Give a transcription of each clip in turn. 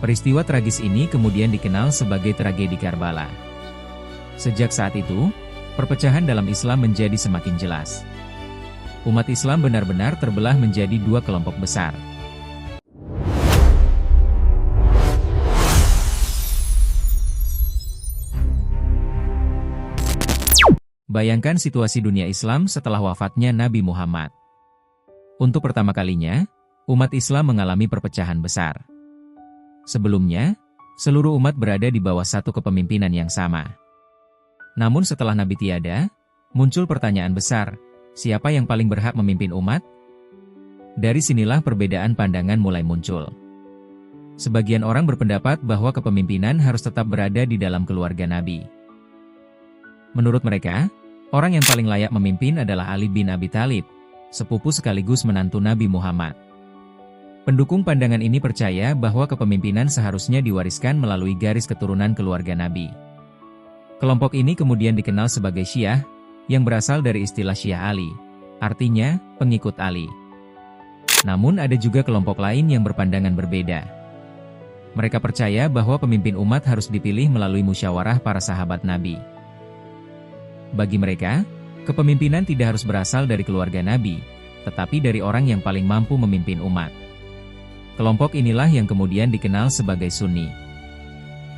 Peristiwa tragis ini kemudian dikenal sebagai tragedi Karbala. Sejak saat itu, perpecahan dalam Islam menjadi semakin jelas. Umat Islam benar-benar terbelah menjadi dua kelompok besar. Bayangkan situasi dunia Islam setelah wafatnya Nabi Muhammad. Untuk pertama kalinya, umat Islam mengalami perpecahan besar. Sebelumnya, seluruh umat berada di bawah satu kepemimpinan yang sama. Namun setelah Nabi tiada, muncul pertanyaan besar, siapa yang paling berhak memimpin umat? Dari sinilah perbedaan pandangan mulai muncul. Sebagian orang berpendapat bahwa kepemimpinan harus tetap berada di dalam keluarga Nabi. Menurut mereka, orang yang paling layak memimpin adalah Ali bin Abi Thalib, sepupu sekaligus menantu Nabi Muhammad. Pendukung pandangan ini percaya bahwa kepemimpinan seharusnya diwariskan melalui garis keturunan keluarga Nabi. Kelompok ini kemudian dikenal sebagai Syiah, yang berasal dari istilah Syiah Ali, artinya pengikut Ali. Namun ada juga kelompok lain yang berpandangan berbeda. Mereka percaya bahwa pemimpin umat harus dipilih melalui musyawarah para sahabat Nabi. Bagi mereka, kepemimpinan tidak harus berasal dari keluarga Nabi, tetapi dari orang yang paling mampu memimpin umat. Kelompok inilah yang kemudian dikenal sebagai Sunni.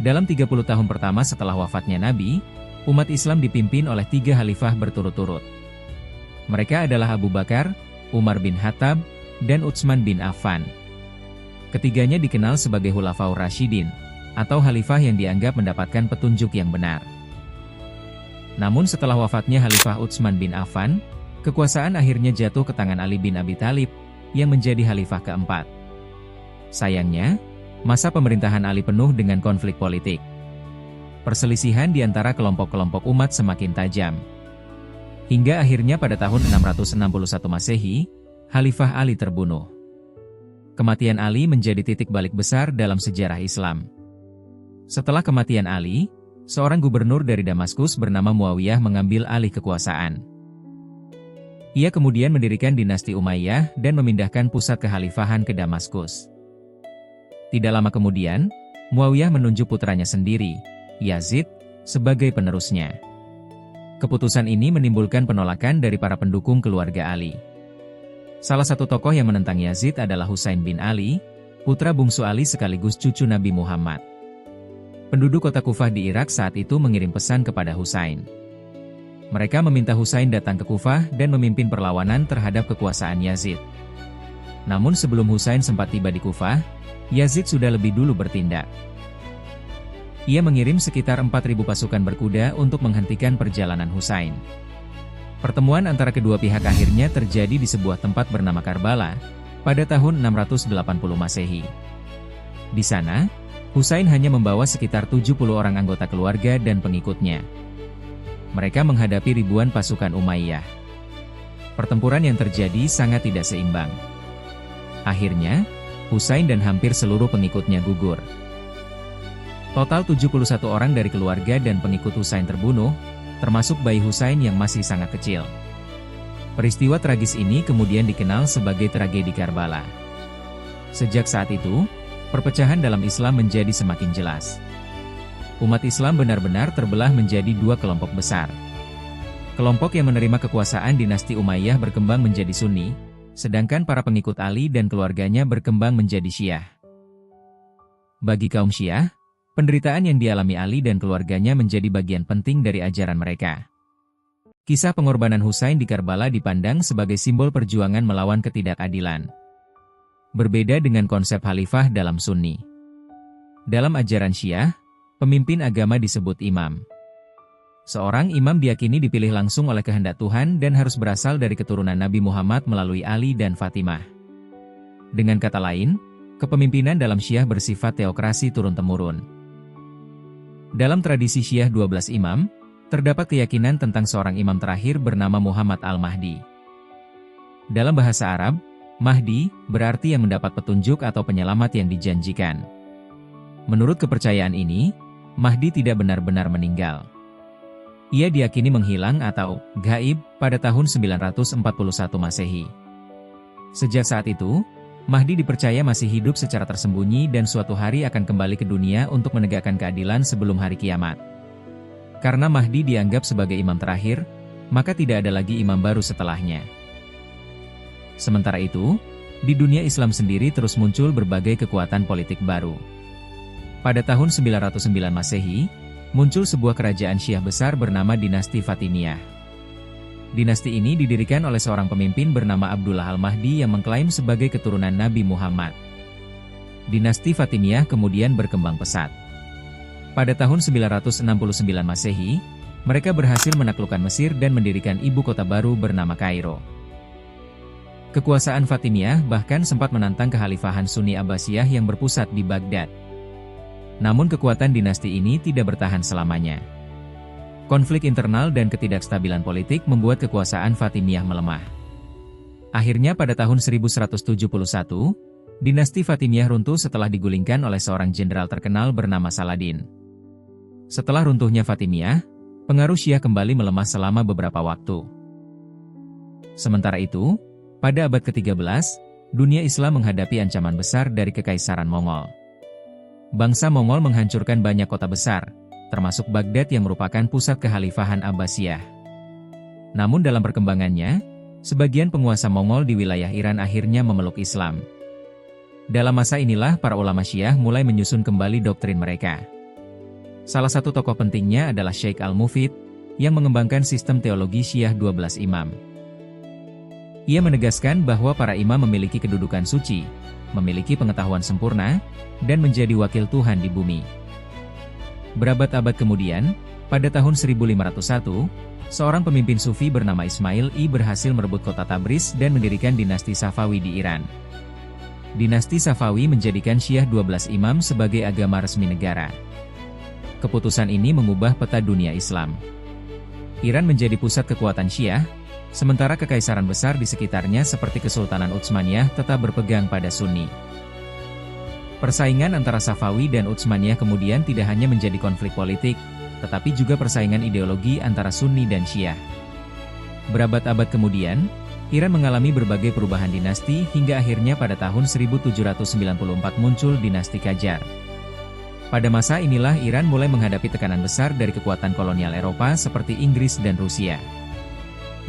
Dalam 30 tahun pertama setelah wafatnya Nabi, umat Islam dipimpin oleh 3 khalifah berturut-turut. Mereka adalah Abu Bakar, Umar bin Khattab, dan Utsman bin Affan. Ketiganya dikenal sebagai Khulafaur Rasyidin, atau khalifah yang dianggap mendapatkan petunjuk yang benar. Namun setelah wafatnya Khalifah Utsman bin Affan, kekuasaan akhirnya jatuh ke tangan Ali bin Abi Thalib, yang menjadi khalifah keempat. Sayangnya, masa pemerintahan Ali penuh dengan konflik politik. Perselisihan di antara kelompok-kelompok umat semakin tajam. Hingga akhirnya pada tahun 661 Masehi, Khalifah Ali terbunuh. Kematian Ali menjadi titik balik besar dalam sejarah Islam. Setelah kematian Ali, seorang gubernur dari Damaskus bernama Muawiyah mengambil alih kekuasaan. Ia kemudian mendirikan dinasti Umayyah dan memindahkan pusat kekhalifahan ke Damaskus. Tidak lama kemudian, Muawiyah menunjuk putranya sendiri, Yazid, sebagai penerusnya. Keputusan ini menimbulkan penolakan dari para pendukung keluarga Ali. Salah satu tokoh yang menentang Yazid adalah Husain bin Ali, putra bungsu Ali sekaligus cucu Nabi Muhammad. Penduduk kota Kufah di Irak saat itu mengirim pesan kepada Husain. Mereka meminta Husain datang ke Kufah dan memimpin perlawanan terhadap kekuasaan Yazid. Namun sebelum Husain sempat tiba di Kufah, Yazid sudah lebih dulu bertindak. Ia mengirim sekitar 4.000 pasukan berkuda untuk menghentikan perjalanan Husain. Pertemuan antara kedua pihak akhirnya terjadi di sebuah tempat bernama Karbala, pada tahun 680 Masehi. Di sana, Husain hanya membawa sekitar 70 orang anggota keluarga dan pengikutnya. Mereka menghadapi ribuan pasukan Umayyah. Pertempuran yang terjadi sangat tidak seimbang. Akhirnya, Husain dan hampir seluruh pengikutnya gugur. Total 71 orang dari keluarga dan pengikut Husain terbunuh, termasuk bayi Husain yang masih sangat kecil. Peristiwa tragis ini kemudian dikenal sebagai tragedi Karbala. Sejak saat itu, perpecahan dalam Islam menjadi semakin jelas. Umat Islam benar-benar terbelah menjadi dua kelompok besar. Kelompok yang menerima kekuasaan dinasti Umayyah berkembang menjadi Sunni, sedangkan para pengikut Ali dan keluarganya berkembang menjadi Syiah. Bagi kaum Syiah, penderitaan yang dialami Ali dan keluarganya menjadi bagian penting dari ajaran mereka. Kisah pengorbanan Husain di Karbala dipandang sebagai simbol perjuangan melawan ketidakadilan. Berbeda dengan konsep khalifah dalam Sunni. Dalam ajaran Syiah, pemimpin agama disebut imam. Seorang imam diyakini dipilih langsung oleh kehendak Tuhan dan harus berasal dari keturunan Nabi Muhammad melalui Ali dan Fatimah. Dengan kata lain, kepemimpinan dalam Syiah bersifat teokrasi turun-temurun. Dalam tradisi Syiah 12 imam, terdapat keyakinan tentang seorang imam terakhir bernama Muhammad Al-Mahdi. Dalam bahasa Arab, Mahdi berarti yang mendapat petunjuk atau penyelamat yang dijanjikan. Menurut kepercayaan ini, Mahdi tidak benar-benar meninggal. Ia diyakini menghilang atau gaib pada tahun 941 Masehi. Sejak saat itu, Mahdi dipercaya masih hidup secara tersembunyi dan suatu hari akan kembali ke dunia untuk menegakkan keadilan sebelum hari kiamat. Karena Mahdi dianggap sebagai imam terakhir, maka tidak ada lagi imam baru setelahnya. Sementara itu, di dunia Islam sendiri terus muncul berbagai kekuatan politik baru. Pada tahun 909 Masehi, muncul sebuah kerajaan Syiah besar bernama Dinasti Fatimiyah. Dinasti ini didirikan oleh seorang pemimpin bernama Abdullah Al-Mahdi yang mengklaim sebagai keturunan Nabi Muhammad. Dinasti Fatimiyah kemudian berkembang pesat. Pada tahun 969 Masehi, mereka berhasil menaklukkan Mesir dan mendirikan ibu kota baru bernama Kairo. Kekuasaan Fatimiyah bahkan sempat menantang kekhalifahan Sunni Abbasiyah yang berpusat di Baghdad. Namun kekuatan dinasti ini tidak bertahan selamanya. Konflik internal dan ketidakstabilan politik membuat kekuasaan Fatimiyah melemah. Akhirnya pada tahun 1171, dinasti Fatimiyah runtuh setelah digulingkan oleh seorang jenderal terkenal bernama Saladin. Setelah runtuhnya Fatimiyah, pengaruh Syiah kembali melemah selama beberapa waktu. Sementara itu, pada abad ke-13, dunia Islam menghadapi ancaman besar dari Kekaisaran Mongol. Bangsa Mongol menghancurkan banyak kota besar, termasuk Baghdad yang merupakan pusat kekhalifahan Abbasiyah. Namun dalam perkembangannya, sebagian penguasa Mongol di wilayah Iran akhirnya memeluk Islam. Dalam masa inilah para ulama Syiah mulai menyusun kembali doktrin mereka. Salah satu tokoh pentingnya adalah Syekh Al-Mufid, yang mengembangkan sistem teologi Syiah 12 imam. Ia menegaskan bahwa para imam memiliki kedudukan suci, memiliki pengetahuan sempurna, dan menjadi wakil Tuhan di bumi. Berabad-abad kemudian, pada tahun 1501, seorang pemimpin Sufi bernama Ismail I berhasil merebut kota Tabriz dan mendirikan dinasti Safawi di Iran. Dinasti Safawi menjadikan Syiah 12 imam sebagai agama resmi negara. Keputusan ini mengubah peta dunia Islam. Iran menjadi pusat kekuatan Syiah, sementara kekaisaran besar di sekitarnya seperti Kesultanan Utsmaniyah tetap berpegang pada Sunni. Persaingan antara Safawi dan Utsmaniyah kemudian tidak hanya menjadi konflik politik, tetapi juga persaingan ideologi antara Sunni dan Syiah. Berabad-abad kemudian, Iran mengalami berbagai perubahan dinasti hingga akhirnya pada tahun 1794 muncul dinasti Qajar. Pada masa inilah Iran mulai menghadapi tekanan besar dari kekuatan kolonial Eropa seperti Inggris dan Rusia.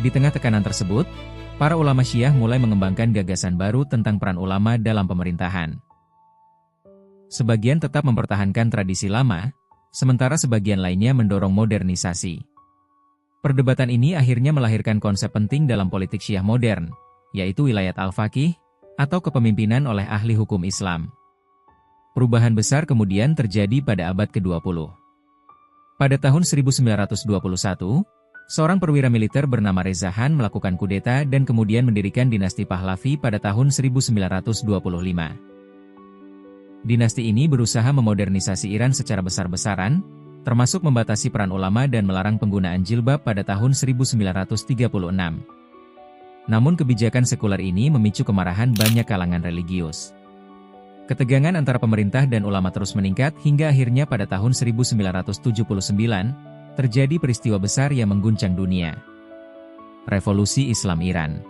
Di tengah tekanan tersebut, para ulama Syiah mulai mengembangkan gagasan baru tentang peran ulama dalam pemerintahan. Sebagian tetap mempertahankan tradisi lama, sementara sebagian lainnya mendorong modernisasi. Perdebatan ini akhirnya melahirkan konsep penting dalam politik Syiah modern, yaitu wilayat al-faqih, atau kepemimpinan oleh ahli hukum Islam. Perubahan besar kemudian terjadi pada abad ke-20. Pada tahun 1921, seorang perwira militer bernama Reza Khan melakukan kudeta dan kemudian mendirikan dinasti Pahlavi pada tahun 1925. Dinasti ini berusaha memodernisasi Iran secara besar-besaran, termasuk membatasi peran ulama dan melarang penggunaan jilbab pada tahun 1936. Namun kebijakan sekuler ini memicu kemarahan banyak kalangan religius. Ketegangan antara pemerintah dan ulama terus meningkat hingga akhirnya pada tahun 1979, terjadi peristiwa besar yang mengguncang dunia. Revolusi Islam Iran.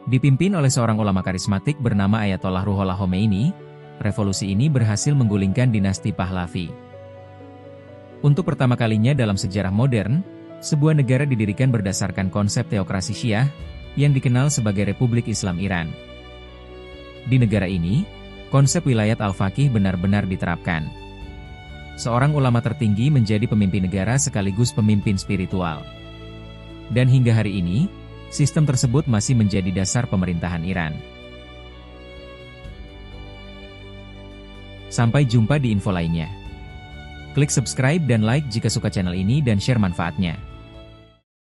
Dipimpin oleh seorang ulama karismatik bernama Ayatollah Ruhollah Khomeini, revolusi ini berhasil menggulingkan dinasti Pahlavi. Untuk pertama kalinya dalam sejarah modern, sebuah negara didirikan berdasarkan konsep teokrasi Syiah, yang dikenal sebagai Republik Islam Iran. Di negara ini, konsep wilayat al-faqih benar-benar diterapkan. Seorang ulama tertinggi menjadi pemimpin negara sekaligus pemimpin spiritual. Dan hingga hari ini, sistem tersebut masih menjadi dasar pemerintahan Iran. Sampai jumpa di info lainnya. Klik subscribe dan like jika suka channel ini dan share manfaatnya.